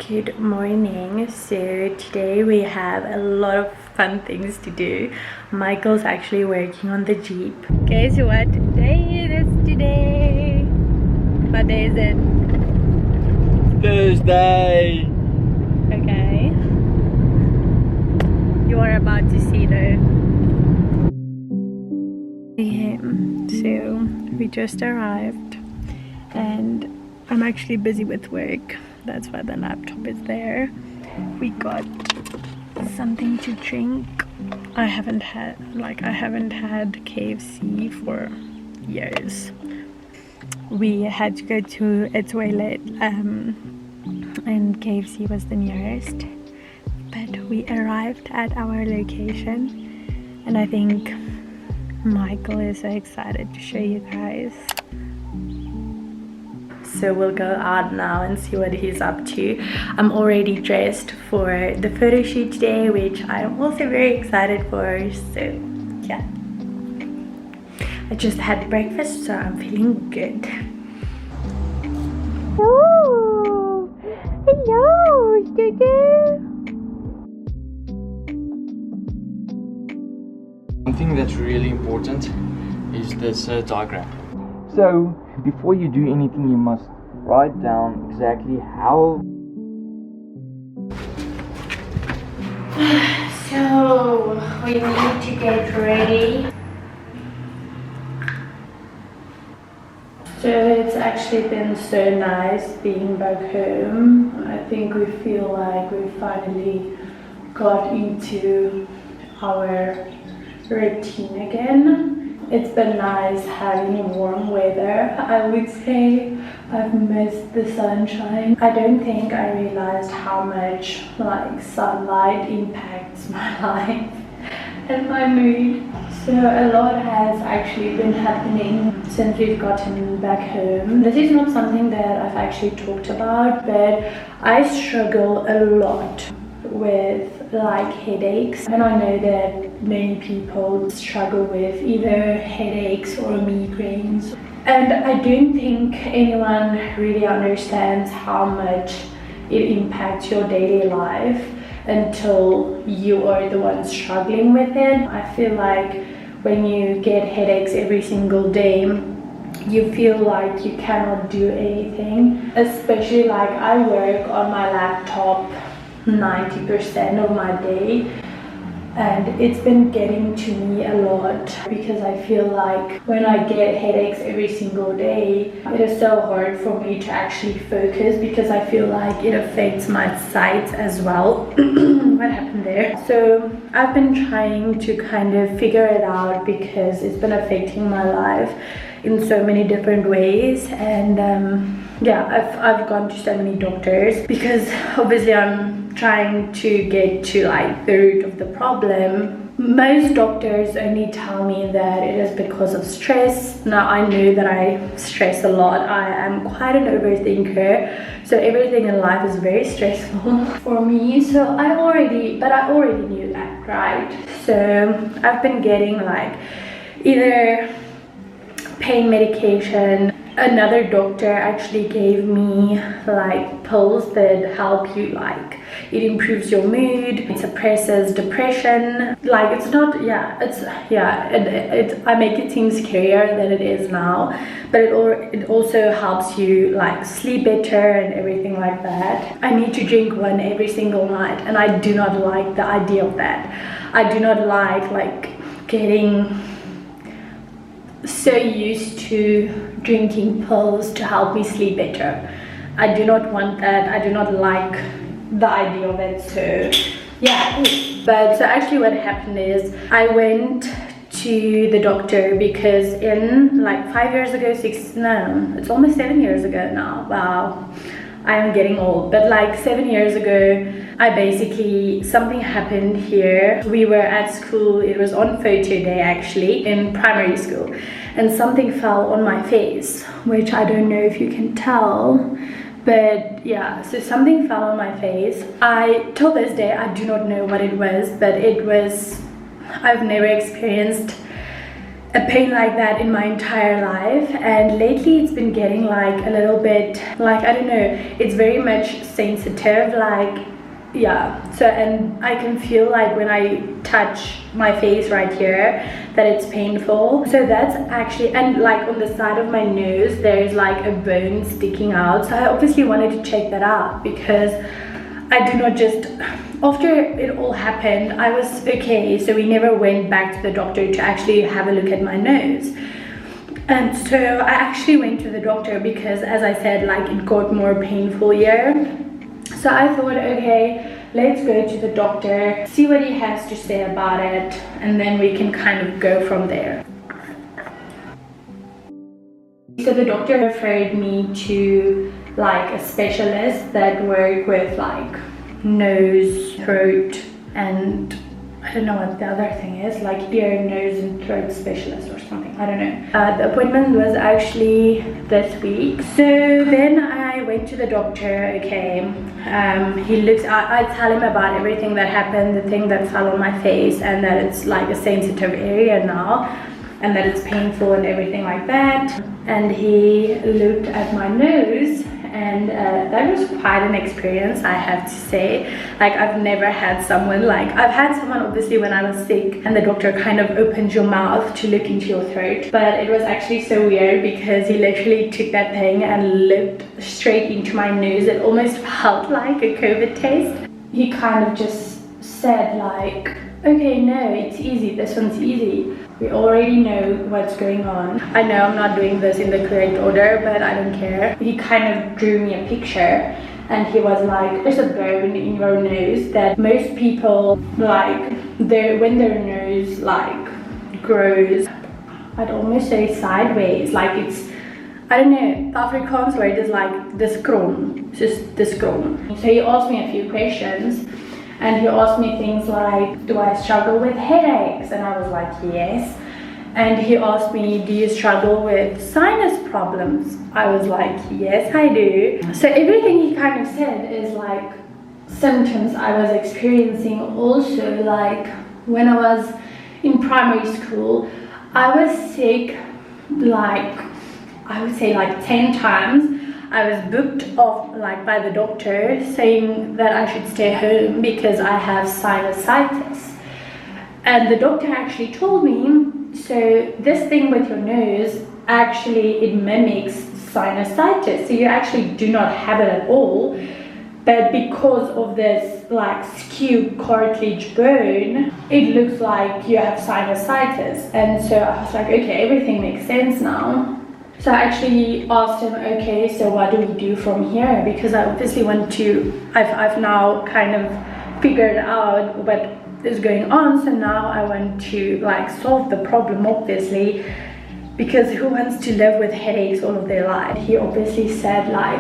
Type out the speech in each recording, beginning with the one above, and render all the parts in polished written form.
Good morning. So today we have a lot of fun things to do. Michael's actually working on the Jeep. Guess what day it is today? What day is it? Thursday. Okay. You are about to see though. Okay, so we just arrived and I'm actually busy with work. That's why the laptop is there. We got something to drink. I haven't had KFC for years. We had to go to a toilet and KFC was the nearest. But we arrived at our location and I think Michael is so excited to show you guys. So we'll go out now and see what he's up to. I'm already dressed for the photo shoot today, which I'm also very excited for. So yeah, I just had breakfast, so I'm feeling good. Oh, hello, Jojo. One thing that's really important is this diagram. So before you do anything, you must write down exactly how. So we need to get ready. So it's actually been so nice being back home. I think we feel like we finally got into our routine again. It's been nice having warm weather. I would say I've missed the sunshine. I don't think I realized how much sunlight impacts my life and my mood. So a lot has actually been happening since we've gotten back home. This is not something that I've actually talked about, but I struggle a lot with headaches, and I know that many people struggle with either headaches or migraines, and I don't think anyone really understands how much it impacts your daily life until you are the one struggling with it. I feel like when you get headaches every single day, you feel like you cannot do anything, especially I work on my laptop 90% of my day, and it's been getting to me a lot because I feel like when I get headaches every single day, it is so hard for me to actually focus because I feel like it affects my sight as well. What happened there? So I've been trying to kind of figure it out because it's been affecting my life in so many different ways, and yeah, I've gone to so many doctors because obviously I'm trying to get to the root of the problem. Most doctors only tell me that it is because of stress. Now I know that I stress a lot. I am quite an overthinker, so everything in life is very stressful for me. So I already knew that, right? So I've been getting either pain medication. Another doctor actually gave me pills that help you, it improves your mood, it suppresses depression. It's not, I make it seem scarier than it is now, but it also helps you sleep better and everything like that. I need to drink one every single night, and I do not like the idea of that. I do not like getting so used to drinking pills to help me sleep better. I do not want that. I do not like the idea of it. So yeah, but so actually what happened is I went to the doctor because in 5 years ago, it's almost 7 years ago now. Wow, I am getting old, but 7 years ago, something happened here. We were at school, it was on photo day actually, in primary school, and something fell on my face, which I don't know if you can tell, but yeah, so something fell on my face. Till this day, I do not know what it was, but I've never experienced a pain like that in my entire life, and lately it's been getting like a little bit like, I don't know, it's very much sensitive, like, yeah. So, and I can feel like when I touch my face right here that it's painful. So that's actually, and like on the side of my nose there's like a bone sticking out, so I obviously wanted to check that out because I do not just, after it all happened, I was okay, so we never went back to the doctor to actually have a look at my nose. And so I actually went to the doctor because, as I said, like it got more painful here. So I thought, okay, let's go to the doctor, see what he has to say about it, and then we can kind of go from there. So the doctor referred me to like a specialist that work with like nose, throat, and I don't know what the other thing is, like ear, nose and throat specialist or something, I don't know. The appointment was actually this week. So then I went to the doctor, okay, he looks, I tell him about everything that happened, the thing that fell on my face, and that it's like a sensitive area now, and that it's painful and everything like that. And he looked at my nose, and that was quite an experience, I have to say. Like, I've never had someone, like, I've had someone obviously when I was sick and the doctor kind of opened your mouth to look into your throat, but it was actually so weird because he literally took that thing and looked straight into my nose. It almost felt like a COVID test. He kind of just said like, okay, no, it's easy, this one's easy. We already know what's going on. I know I'm not doing this in the correct order, but I don't care. He kind of drew me a picture and he was like, there's a bone in your nose that most people, like, when their nose like grows, I'd almost say sideways, like it's, I don't know, the Afrikaans word is like this krom, just this krom. So he asked me a few questions. And he asked me things like, do I struggle with headaches? And I was like, yes. And he asked me, do you struggle with sinus problems? I was like, yes, I do. So everything he kind of said is like symptoms I was experiencing also. Like when I was in primary school, I was sick like, I would say like 10 times. I was booked off like by the doctor saying that I should stay home because I have sinusitis. And the doctor actually told me, so this thing with your nose, actually it mimics sinusitis. So you actually do not have it at all. But because of this like skewed cartilage bone, it looks like you have sinusitis. And so I was like, okay, everything makes sense now. So I actually asked him, okay, so what do we do from here? Because I obviously want to, I've now kind of figured out what is going on. So now I want to like solve the problem, obviously, because who wants to live with headaches all of their life? He obviously said like,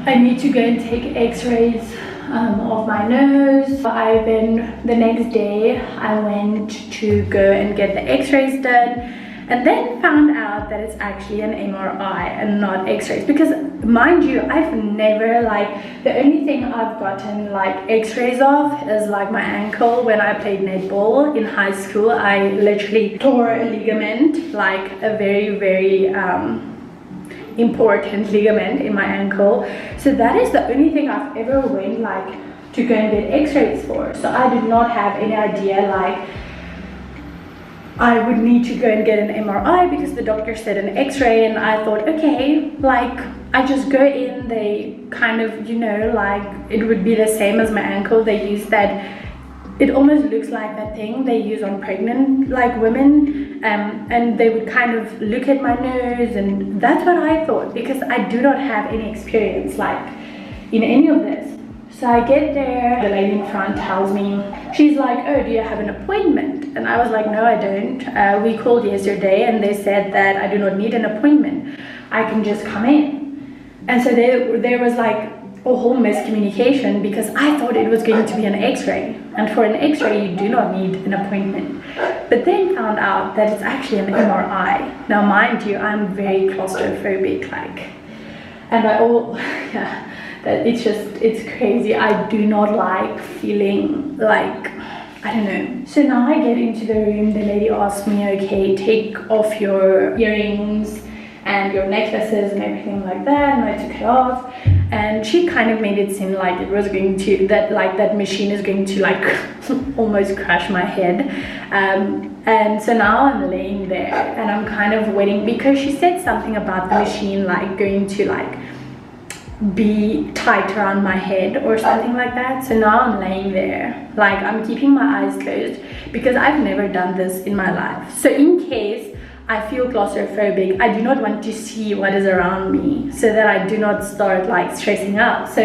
I need to go and take x-rays of my nose. Then the next day I went to go and get the x-rays done. And then found out that it's actually an MRI and not x-rays. Because mind you, I've never like, the only thing I've gotten like x-rays of is like my ankle when I played netball in high school. I literally tore a ligament, like a very, very important ligament in my ankle. So that is the only thing I've ever went like to go and get x-rays for. So I did not have any idea like I would need to go and get an MRI because the doctor said an x-ray, and I thought, okay, like I just go in, they kind of, you know, like it would be the same as my ankle. They use that, it almost looks like that thing they use on pregnant like women, and they would kind of look at my nose, and that's what I thought because I do not have any experience like in any of this. So I get there, the lady in front tells me, she's like, oh, do you have an appointment? And I was like, no, I don't. We called yesterday and they said that I do not need an appointment. I can just come in. And so there was like a whole miscommunication because I thought it was going to be an x-ray. And for an x-ray, you do not need an appointment. But then found out that it's actually an MRI. Now, mind you, I'm very claustrophobic, like, and yeah. That it's crazy. I do not like feeling like I don't know. So now I get into the room, the lady asked me, okay, take off your earrings and your necklaces and everything like that, and I took it off, and she kind of made it seem like it was going to, that machine is going to like almost crush my head. And so now I'm laying there and I'm kind of waiting, because she said something about the machine like going to like be tight around my head or something like that. So now I'm laying there, like I'm keeping my eyes closed, because I've never done this in my life. So in case I feel claustrophobic, I do not want to see what is around me, so that I do not start like stressing out. So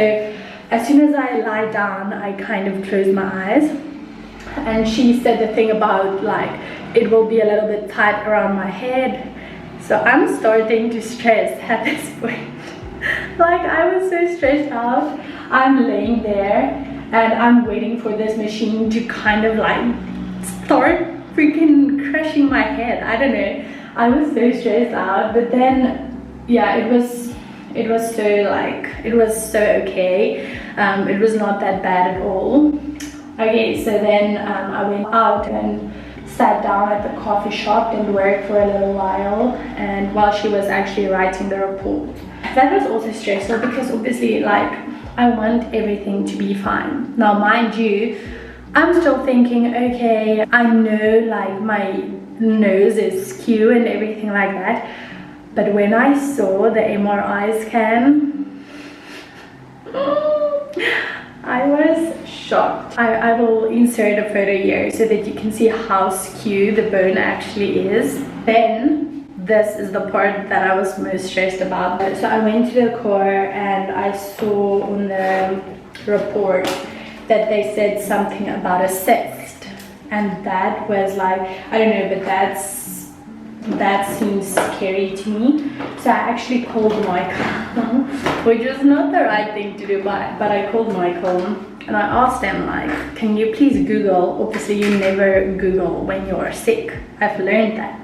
as soon as I lie down, I kind of close my eyes, and she said the thing about like it will be a little bit tight around my head. So I'm starting to stress at this point. Like I was so stressed out. I'm laying there and I'm waiting for this machine to kind of like start freaking crushing my head. I don't know, I was so stressed out. But then yeah, it was so okay. It was not that bad at all. Okay, so then I went out and sat down at the coffee shop and worked for a little while, and while she was actually writing the report. That was also stressful, because obviously like I want everything to be fine. Now mind you, I'm still thinking, okay, I know like my nose is skew and everything like that, but when I saw the MRI scan, I was shocked. I will insert a photo here so that you can see how skew the bone actually is. Then this is the part that I was most stressed about. So I went to the car and I saw on the report that they said something about a cyst, and that was like, I don't know, but that seems scary to me. So I actually called Michael, which was not the right thing to do, but I called Michael and I asked him like, can you please Google? Obviously you never Google when you're sick, I've learned that.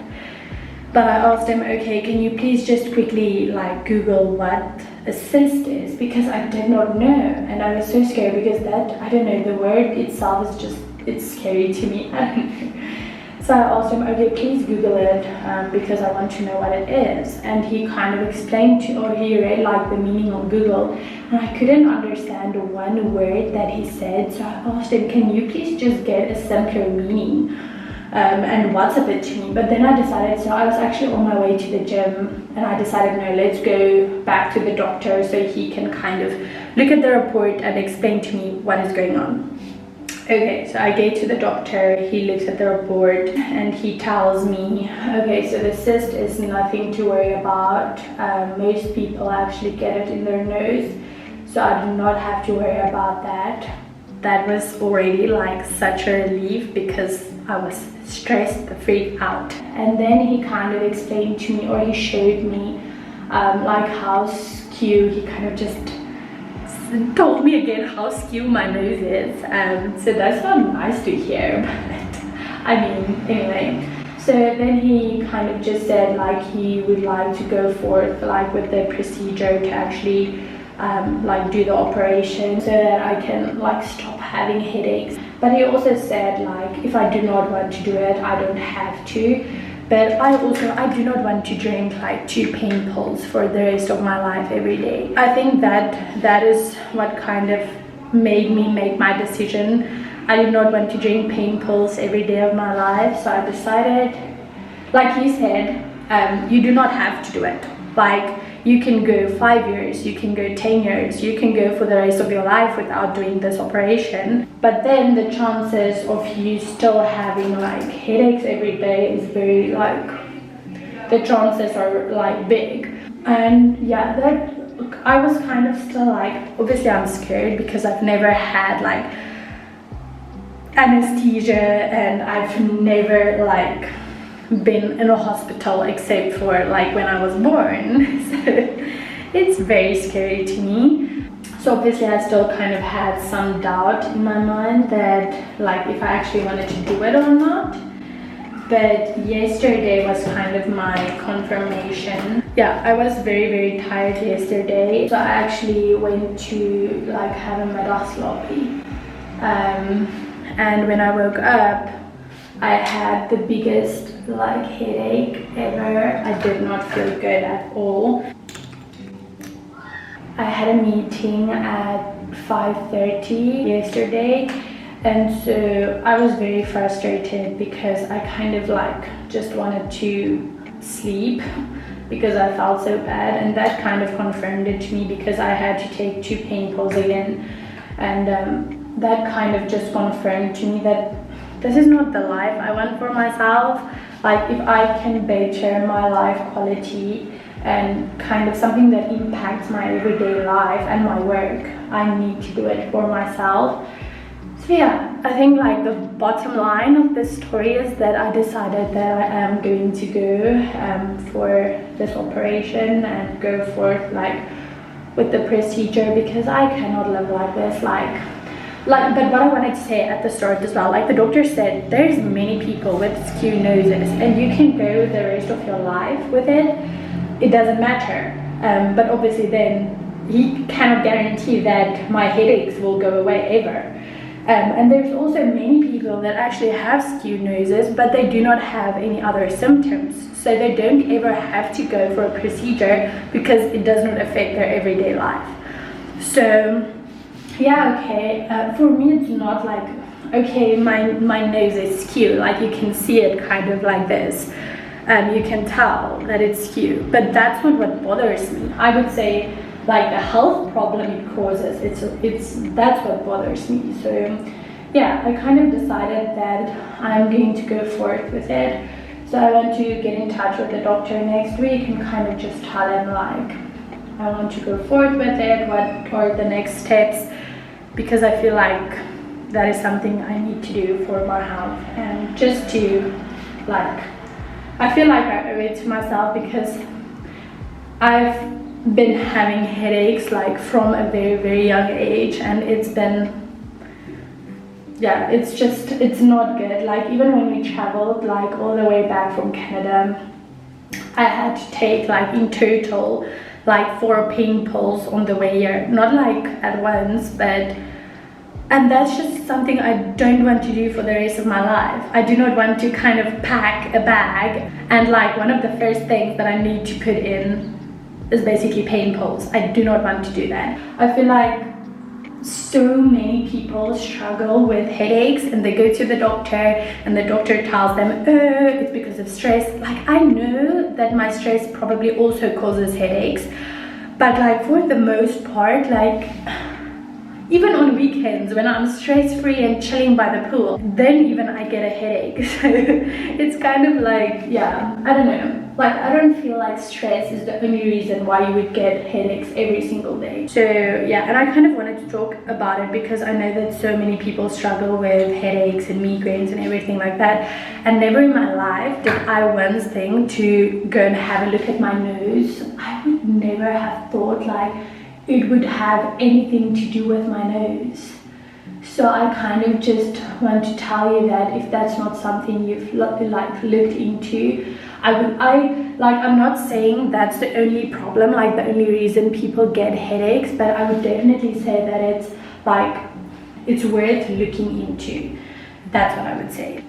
But I asked him, okay, can you please just quickly like Google what a cyst is, because I did not know, and I was so scared, because that, I don't know, the word itself is just, it's scary to me. I don't know. So I asked him, okay, please Google it, because I want to know what it is. And he kind of explained to, or he read like the meaning on Google, and I couldn't understand one word that he said. So I asked him, can you please just get a simpler meaning and WhatsApp it to me? But then I decided, so I was actually on my way to the gym, and I decided, no, let's go back to the doctor so he can kind of look at the report and explain to me what is going on. Okay, so I go to the doctor, he looks at the report and he tells me, okay, so the cyst is nothing to worry about. Most people actually get it in their nose, so I do not have to worry about that. That was already like such a relief, because I was stressed the freak out. And then he kind of explained to me, or he showed me like how skew, he kind of just told me again how skew my nose is. So that's not nice to hear, but I mean, anyway. So then he kind of just said like he would like to go forth like with the procedure to actually like do the operation, so that I can like stop having headaches. But he also said like if I do not want to do it, I don't have to. But I do not want to drink like 2 pain pills for the rest of my life every day. I think that is what kind of made me make my decision. I did not want to drink pain pills every day of my life, so I decided, like he said, you do not have to do it. Like you can go 5 years, you can go 10 years, you can go for the rest of your life without doing this operation. But then the chances of you still having like headaches every day is very like, the chances are like big. And yeah, that I was kind of still like, obviously I'm scared because I've never had like anesthesia, and I've never like been in a hospital except for like when I was born. So it's very scary to me. So obviously I still kind of had some doubt in my mind that like if I actually wanted to do it or not. But yesterday was kind of my confirmation. Yeah, I was very tired yesterday, so I actually went to like have a middagslapie. and when I woke up I had the biggest like headache ever. I did not feel good at all. I had a meeting at 5:30 yesterday, and so I was very frustrated because I kind of like just wanted to sleep because I felt so bad, and that kind of confirmed it to me because I had to take 2 pain pills again, and that kind of just confirmed to me that this is not the life I want for myself. Like, if I can better my life quality and kind of something that impacts my everyday life and my work, I need to do it for myself. So yeah, I think like the bottom line of this story is that I decided that I am going to go for this operation and go forth like with the procedure, because I cannot live like this. But what I wanted to say at the start as well, like the doctor said, there's many people with skew noses and you can go the rest of your life with it. It doesn't matter. But obviously then he cannot guarantee that my headaches will go away ever. And there's also many people that actually have skewed noses, but they do not have any other symptoms. So they don't ever have to go for a procedure because it does not affect their everyday life. So yeah, okay, for me it's not like, okay, my nose is skewed, like you can see it kind of like this. You can tell that it's skewed, but that's not what bothers me. I would say like the health problem it causes, that's what bothers me. So yeah, I kind of decided that I'm going to go forth with it. So I want to get in touch with the doctor next week and kind of just tell him like I want to go forth with it, what are the next steps, because I feel like that is something I need to do for my health, and just to like, I feel like I owe it to myself because I've been having headaches like from a very, very young age, and it's been, yeah, it's not good. Like even when we traveled like all the way back from Canada, I had to take like in total like 4 pain pills on the way here, not like at once, but, and that's just something I don't want to do for the rest of my life. I do not want to kind of pack a bag and like one of the first things that I need to put in is basically pain pills. I do not want to do that. I feel like so many people struggle with headaches and they go to the doctor and the doctor tells them, oh, it's because of stress. Like, I know that my stress probably also causes headaches, but like for the most part, like even on weekends when I'm stress-free and chilling by the pool, then even I get a headache. So it's kind of like, yeah, I don't know. Like, I don't feel like stress is the only reason why you would get headaches every single day. So yeah, and I kind of wanted to talk about it because I know that so many people struggle with headaches and migraines and everything like that. And never in my life did I once think to go and have a look at my nose. I would never have thought like it would have anything to do with my nose. So I kind of just want to tell you that if that's not something you've looked into, I'm not saying that's the only problem, like the only reason people get headaches, but I would definitely say that it's like, it's worth looking into. That's what I would say.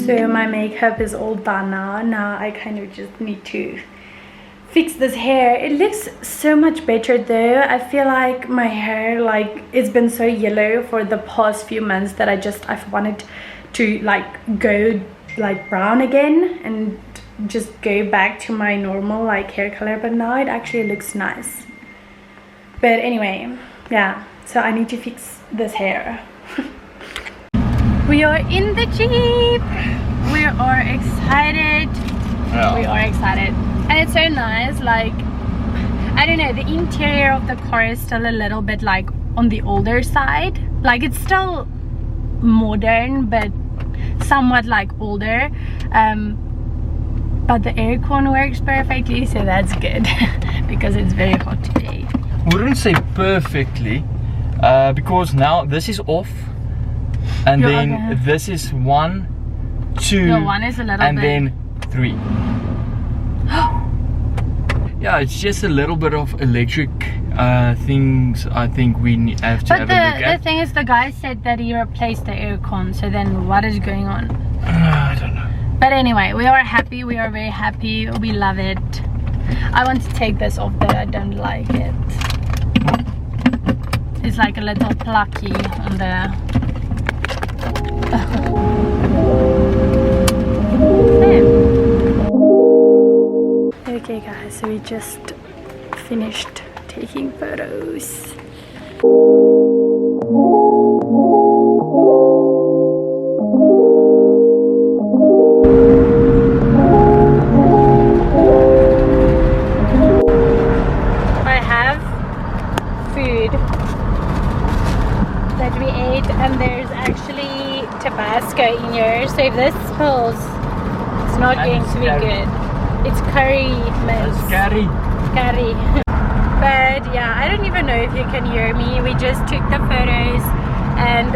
So my makeup is all done now. Now I kind of just need to fix this hair. It looks so much better though. I feel like my hair, like, it's been so yellow for the past few months that I've wanted to like go like brown again and just go back to my normal like hair color, but now it actually looks nice. But anyway, yeah, so I need to fix this hair. We are in the Jeep. We are excited. Yeah. We are excited. And it's so nice. Like, I don't know, the interior of the car is still a little bit like on the older side. Like, it's still modern, but somewhat like older. But the aircon works perfectly, so that's good because it's very hot today. Wouldn't say perfectly, because now this is off. And then this is 1, 2, no, one is a little and bit. then 3. yeah, it's just a little bit of electric things I think we have to have a look at. The thing is, the guy said that he replaced the aircon, so then what is going on? I don't know. But anyway, we are happy, we are very happy, we love it. I want to take this off, but I don't like it. It's like a little plucky on the... Okay guys, so we just finished taking photos. I have food that we ate, and there's actually Tabasco in here, so if this spills, it's not going to be good. It's curry mix. Curry. Curry. But yeah, I don't even know if you can hear me. We just took the photos, and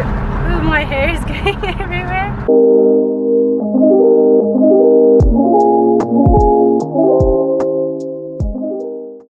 ooh, my hair is going everywhere.